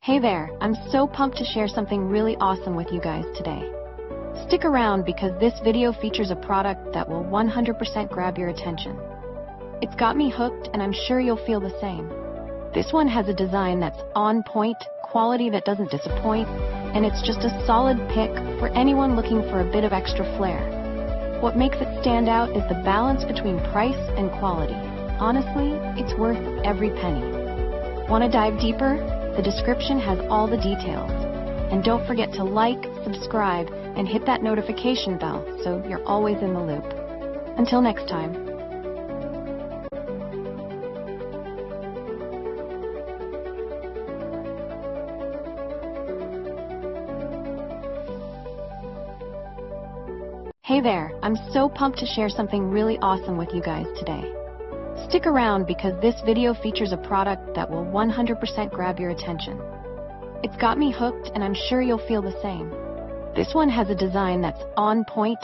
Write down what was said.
Hey there, I'm so pumped to share something really awesome with you guys today. Stick around because this video features a product that will 100% grab your attention. It's got me hooked and I'm sure you'll feel the same. This one has a design that's on point, quality that doesn't disappoint, and it's just a solid pick for anyone looking for a bit of extra flair. What makes it stand out is the balance between price and quality. Honestly, it's worth every penny. Want to dive deeper? The description has all the details. And don't forget to like, subscribe, and hit that notification bell so you're always in the loop. Until next time. Hey there, I'm so pumped to share something really awesome with you guys today. Stick around because this video features a product that will 100% grab your attention. It's got me hooked and I'm sure you'll feel the same. This one has a design that's on point,